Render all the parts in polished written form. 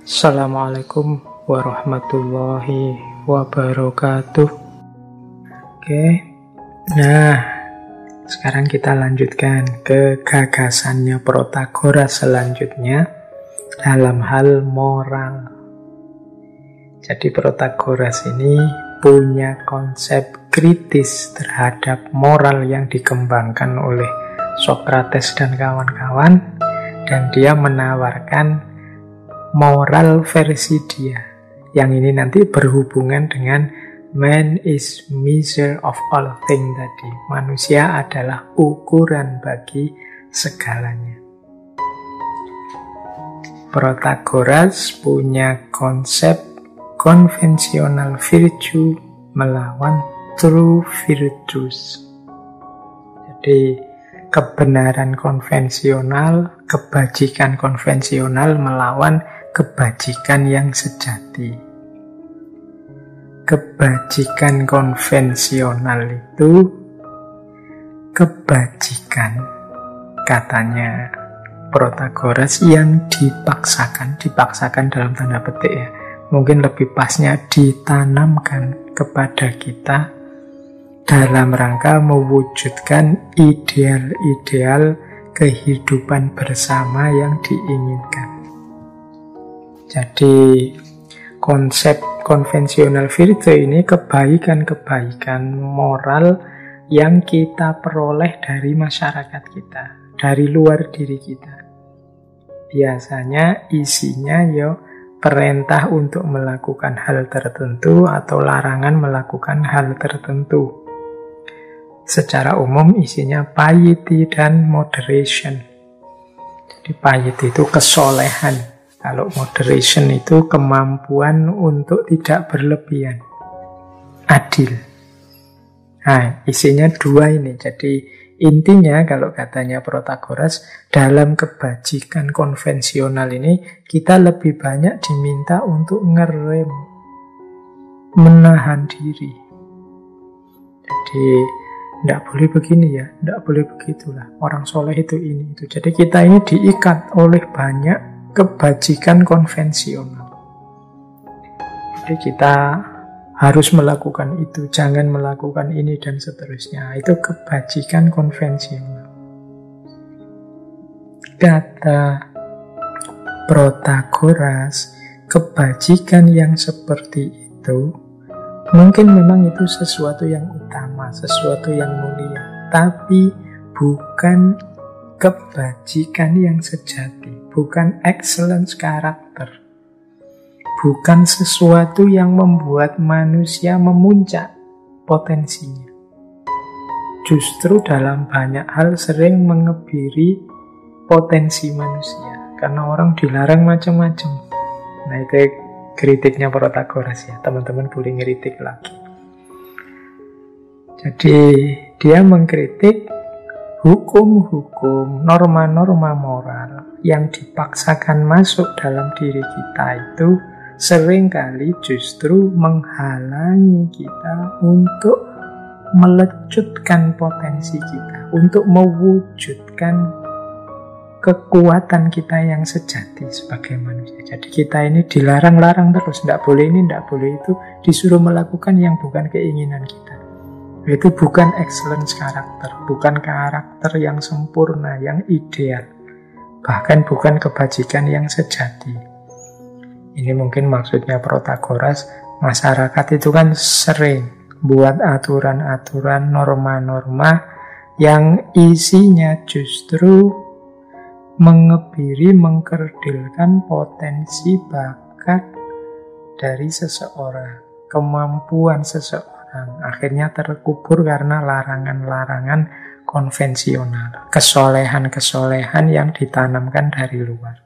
Assalamualaikum warahmatullahi wabarakatuh. Oke, nah sekarang kita lanjutkan ke gagasannya Protagoras selanjutnya dalam hal moral. Jadi Protagoras ini punya konsep kritis terhadap moral yang dikembangkan oleh Sokrates dan kawan-kawan, dan dia menawarkan moral versi dia. Yang ini nanti berhubungan dengan man is measure of all things tadi. Manusia adalah ukuran bagi segalanya. Protagoras punya konsep konvensional virtue melawan true virtues. Jadi kebenaran konvensional, kebajikan konvensional melawan kebajikan yang sejati. Kebajikan konvensional itu kebajikan, katanya Protagoras, yang dipaksakan dalam tanda petik ya. Mungkin lebih pasnya ditanamkan kepada kita dalam rangka mewujudkan ideal-ideal kehidupan bersama yang diinginkan. Jadi konsep konvensional virtue ini kebaikan-kebaikan moral yang kita peroleh dari masyarakat kita, dari luar diri kita. Biasanya isinya perintah untuk melakukan hal tertentu atau larangan melakukan hal tertentu. Secara umum isinya piety dan moderation. Jadi piety itu kesolehan. Kalau moderation itu kemampuan untuk tidak berlebihan. Adil. Nah, isinya dua ini. Jadi intinya kalau katanya Protagoras, dalam kebajikan konvensional ini kita lebih banyak diminta untuk ngerem, menahan diri. Jadi tidak boleh begini ya, tidak boleh begitulah. Orang soleh itu ini itu. Jadi kita ini diikat oleh banyak kebajikan konvensional. Jadi kita harus melakukan itu, jangan melakukan ini dan seterusnya. Itu kebajikan konvensional. Kata Protagoras, kebajikan yang seperti itu mungkin memang itu sesuatu yang utama, sesuatu yang mulia, tapi bukan kebajikan yang sejati, bukan excellence karakter, bukan sesuatu yang membuat manusia memuncak potensinya. Justru dalam banyak hal sering mengebiri potensi manusia, karena orang dilarang macam-macam. Nah itu kritiknya Protagoras ya, teman-teman boleh ngeritik lagi. Jadi dia mengkritik hukum-hukum, norma-norma moral yang dipaksakan masuk dalam diri kita itu seringkali justru menghalangi kita untuk melecutkan potensi kita, untuk mewujudkan kekuatan kita yang sejati sebagai manusia. Jadi kita ini dilarang-larang terus, tidak boleh ini, tidak boleh itu, disuruh melakukan yang bukan keinginan kita. Itu bukan excellence karakter, bukan karakter yang sempurna, yang ideal, bahkan bukan kebajikan yang sejati. Ini mungkin maksudnya Protagoras, masyarakat itu kan sering buat aturan-aturan, norma-norma yang isinya justru mengebiri, mengkerdilkan potensi bakat dari seseorang, kemampuan seseorang. Akhirnya terkubur karena larangan-larangan konvensional, kesolehan-kesolehan yang ditanamkan dari luar.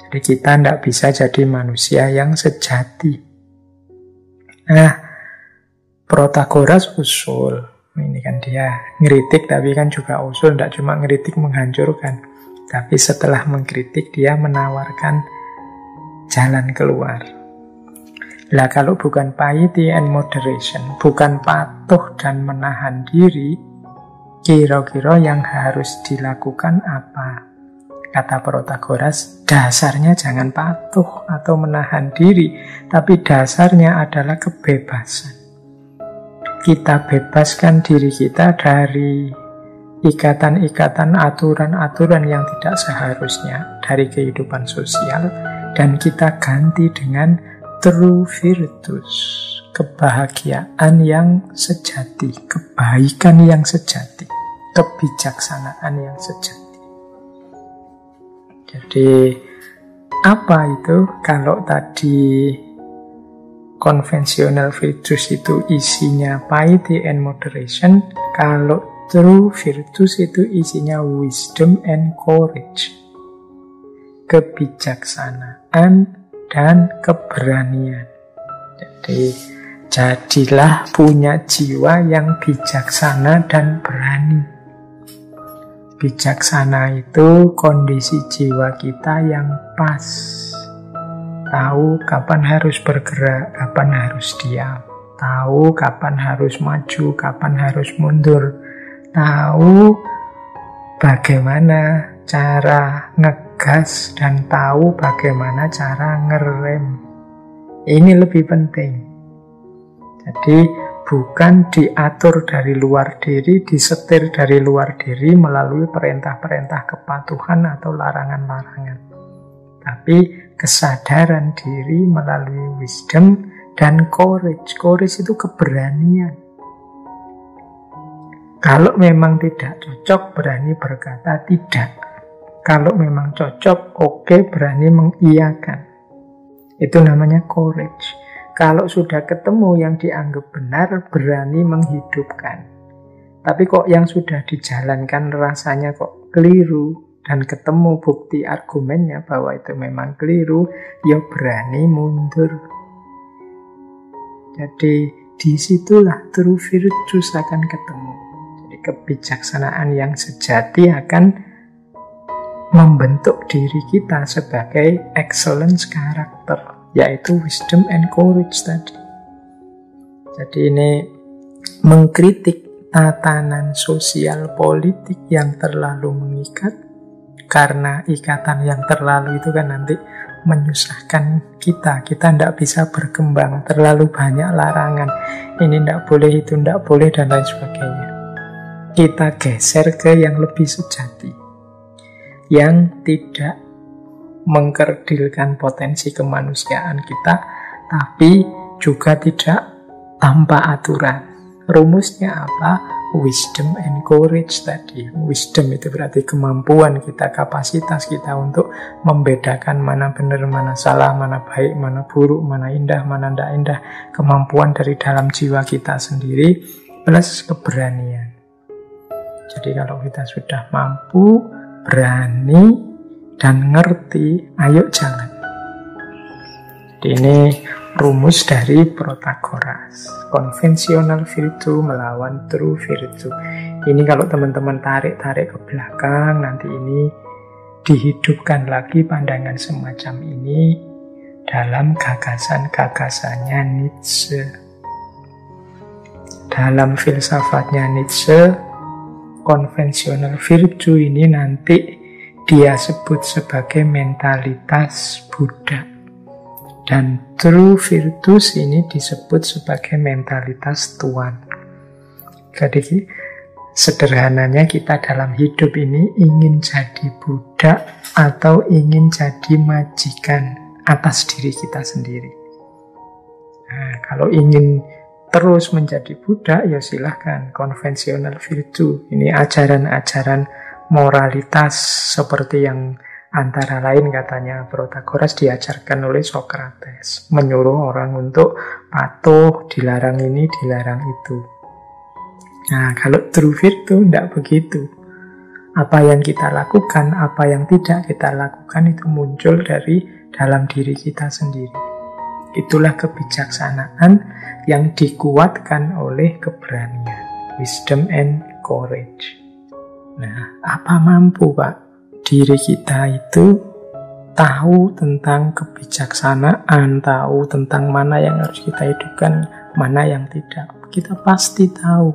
Jadi kita tidak bisa jadi manusia yang sejati. Nah, Protagoras usul, ini kan dia ngeritik tapi kan juga usul, tidak cuma ngeritik menghancurkan. Tapi setelah mengkritik dia menawarkan jalan keluar. Lah kalau bukan piety and moderation, bukan patuh dan menahan diri, kira-kira yang harus dilakukan apa? Kata Protagoras, dasarnya jangan patuh atau menahan diri, tapi dasarnya adalah kebebasan. Kita bebaskan diri kita dari ikatan-ikatan, aturan-aturan yang tidak seharusnya dari kehidupan sosial, dan kita ganti dengan true virtus, kebahagiaan yang sejati, kebaikan yang sejati, kebijaksanaan yang sejati. Jadi apa itu? Kalau tadi konvensional virtus itu isinya piety and moderation, kalau true virtus itu isinya wisdom and courage, kebijaksanaan dan keberanian. Jadi jadilah punya jiwa yang bijaksana dan berani. Bijaksana itu kondisi jiwa kita yang pas. Tahu kapan harus bergerak, kapan harus diam. Tahu kapan harus maju, kapan harus mundur. Tahu bagaimana cara ngegas dan tahu bagaimana cara ngerem. Ini lebih penting. Jadi bukan diatur dari luar diri, disetir dari luar diri melalui perintah-perintah kepatuhan atau larangan-larangan. Tapi kesadaran diri melalui wisdom dan courage. Courage itu keberanian. Kalau memang tidak cocok, berani berkata tidak. Kalau memang cocok, oke, berani mengiyakan. Itu namanya courage. Kalau sudah ketemu yang dianggap benar, berani menghidupkan. Tapi kok yang sudah dijalankan rasanya kok keliru, dan ketemu bukti argumennya bahwa itu memang keliru, ya berani mundur. Jadi disitulah true virtus akan ketemu. Jadi kebijaksanaan yang sejati akan membentuk diri kita sebagai excellence karakter, yaitu wisdom and courage tadi. Jadi ini mengkritik tatanan sosial politik yang terlalu mengikat, karena ikatan yang terlalu itu kan nanti menyusahkan kita. Kita tidak bisa berkembang, terlalu banyak larangan. Ini tidak boleh, itu tidak boleh, dan lain sebagainya. Kita geser ke yang lebih sejati, yang tidak mengkerdilkan potensi kemanusiaan kita, tapi juga tidak tanpa aturan. Rumusnya apa? Wisdom and courage tadi. Wisdom itu berarti kemampuan kita, kapasitas kita untuk membedakan mana benar, mana salah, mana baik, mana buruk, mana indah, mana tidak indah. Kemampuan dari dalam jiwa kita sendiri plus keberanian. Jadi kalau kita sudah mampu, berani, dan ngerti, ayo jalan. Ini rumus dari Protagoras. Konvensional virtue melawan true virtue. Ini kalau teman-teman tarik-tarik ke belakang, nanti ini dihidupkan lagi pandangan semacam ini dalam gagasan-gagasannya Nietzsche. Dalam filsafatnya Nietzsche, konvensional virtue ini nanti dia sebut sebagai mentalitas Buddha. Dan true virtus ini disebut sebagai mentalitas Tuhan. Jadi sederhananya kita dalam hidup ini ingin jadi Buddha atau ingin jadi majikan atas diri kita sendiri. Nah, kalau ingin terus menjadi Buddha, ya silahkan konvensional virtue. Ini ajaran-ajaran moralitas seperti yang antara lain katanya Protagoras diajarkan oleh Socrates, menyuruh orang untuk patuh, dilarang ini, dilarang itu. Nah, kalau true virtue tidak begitu. Apa yang kita lakukan, apa yang tidak kita lakukan itu muncul dari dalam diri kita sendiri. Itulah kebijaksanaan yang dikuatkan oleh keberanian, wisdom and courage. Nah, apa mampu Pak? Diri kita itu tahu tentang kebijaksanaan, tahu tentang mana yang harus kita hidupkan, mana yang tidak. Kita pasti tahu.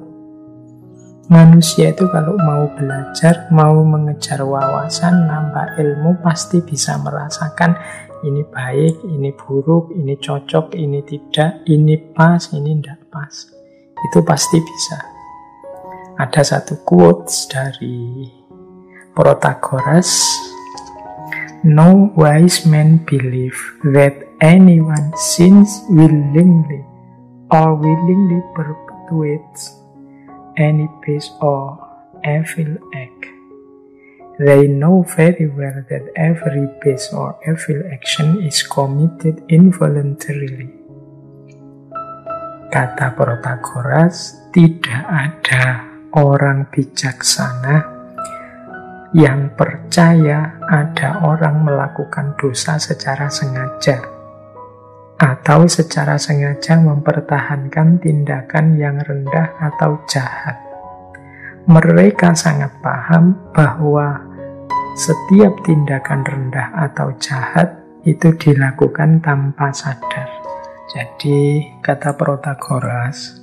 Manusia itu kalau mau belajar, mau mengejar wawasan, nambah ilmu, pasti bisa merasakan ini baik, ini buruk, ini cocok, ini tidak, ini pas, ini tidak pas. Itu pasti bisa. Ada satu quotes dari Protagoras, "No wise man believe that anyone sins willingly or willingly perpetuates any base or evil act. They know very well that every base or evil action is committed involuntarily." Kata Protagoras, tidak ada orang bijaksana yang percaya ada orang melakukan dosa secara sengaja atau secara sengaja mempertahankan tindakan yang rendah atau jahat. Mereka sangat paham bahwa setiap tindakan rendah atau jahat itu dilakukan tanpa sadar. Jadi, kata Protagoras,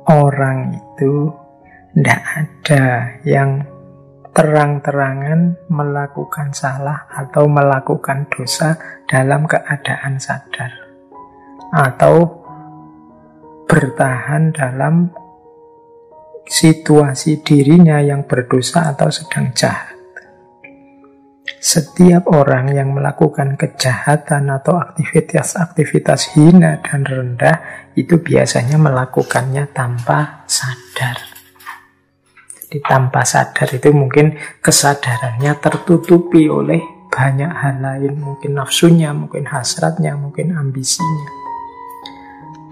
orang itu tidak ada yang terang-terangan melakukan salah atau melakukan dosa dalam keadaan sadar atau bertahan dalam situasi dirinya yang berdosa atau sedang jahat. Setiap orang yang melakukan kejahatan atau aktivitas-aktivitas hina dan rendah itu biasanya melakukannya tanpa sadar. Tanpa sadar itu mungkin kesadarannya tertutupi oleh banyak hal lain, mungkin nafsunya, mungkin hasratnya, mungkin ambisinya.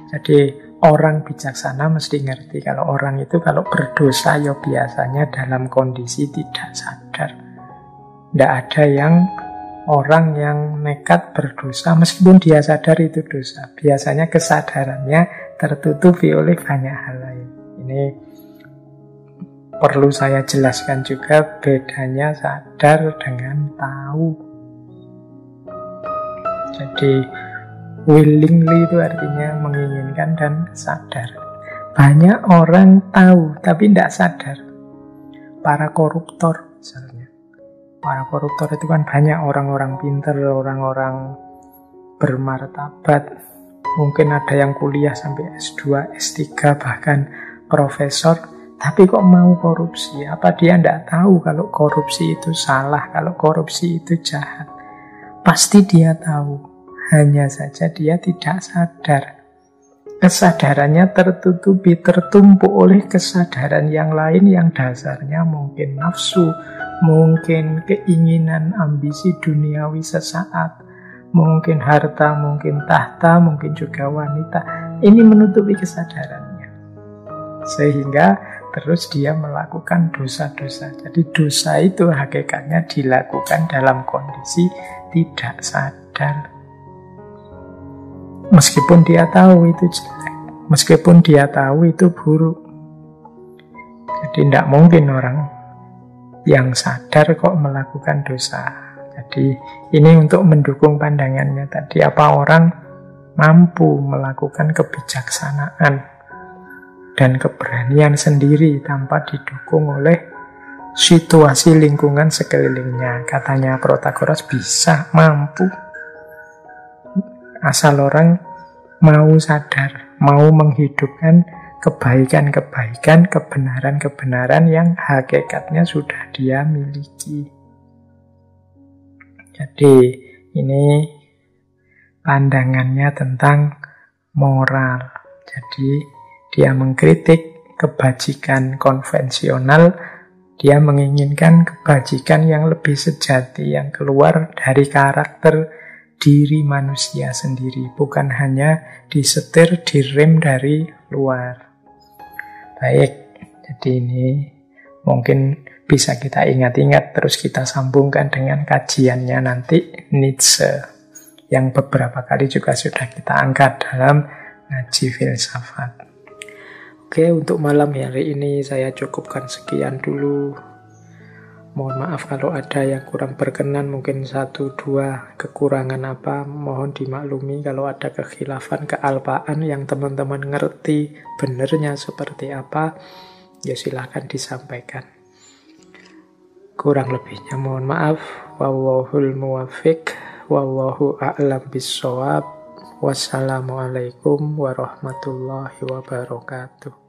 Jadi orang bijaksana mesti ngerti kalau orang itu kalau berdosa ya biasanya dalam kondisi tidak sadar. Tidak ada yang orang yang nekat berdosa meskipun dia sadar itu dosa. Biasanya kesadarannya tertutupi oleh banyak hal lain. Ini perlu saya jelaskan juga bedanya sadar dengan tahu. Jadi willingly itu artinya menginginkan dan sadar. Banyak orang tahu tapi tidak sadar. Para koruptor misalnya. Para koruptor itu kan banyak orang-orang pintar, orang-orang bermartabat. Mungkin ada yang kuliah sampai S2, S3, bahkan profesor. Tapi kok mau korupsi? Apa dia tidak tahu kalau korupsi itu salah, kalau korupsi itu jahat? Pasti dia tahu. Hanya saja dia tidak sadar. Kesadarannya tertutupi, tertumpuk oleh kesadaran yang lain yang dasarnya mungkin nafsu, mungkin keinginan ambisi duniawi sesaat, mungkin harta, mungkin tahta, mungkin juga wanita. Ini menutupi kesadarannya. Sehingga terus dia melakukan dosa-dosa. Jadi dosa itu hakikatnya dilakukan dalam kondisi tidak sadar. Meskipun dia tahu itu jelek, meskipun dia tahu itu buruk. Jadi tidak mungkin orang yang sadar kok melakukan dosa. Jadi ini untuk mendukung pandangannya tadi, apa orang mampu melakukan kebijaksanaan dan keberanian sendiri tanpa didukung oleh situasi lingkungan sekelilingnya. Katanya Protagoras bisa, mampu. Asal orang mau sadar, mau menghidupkan kebaikan-kebaikan, kebenaran-kebenaran yang hakikatnya sudah dia miliki. Jadi ini pandangannya tentang moral. Jadi dia mengkritik kebajikan konvensional, dia menginginkan kebajikan yang lebih sejati, yang keluar dari karakter diri manusia sendiri, bukan hanya disetir, direm dari luar. Baik, jadi ini mungkin bisa kita ingat-ingat, terus kita sambungkan dengan kajiannya nanti Nietzsche, yang beberapa kali juga sudah kita angkat dalam ngaji filsafat. Oke, untuk malam hari ini saya cukupkan sekian dulu. Mohon maaf kalau ada yang kurang berkenan, mungkin 1-2 kekurangan apa, mohon dimaklumi. Kalau ada kekhilafan, kealpaan yang teman-teman ngerti benernya seperti apa, ya silahkan disampaikan. Kurang lebihnya mohon maaf. Wallahul muwaffiq, wallahu a'lam bissawab. Wassalamualaikum warahmatullahi wabarakatuh.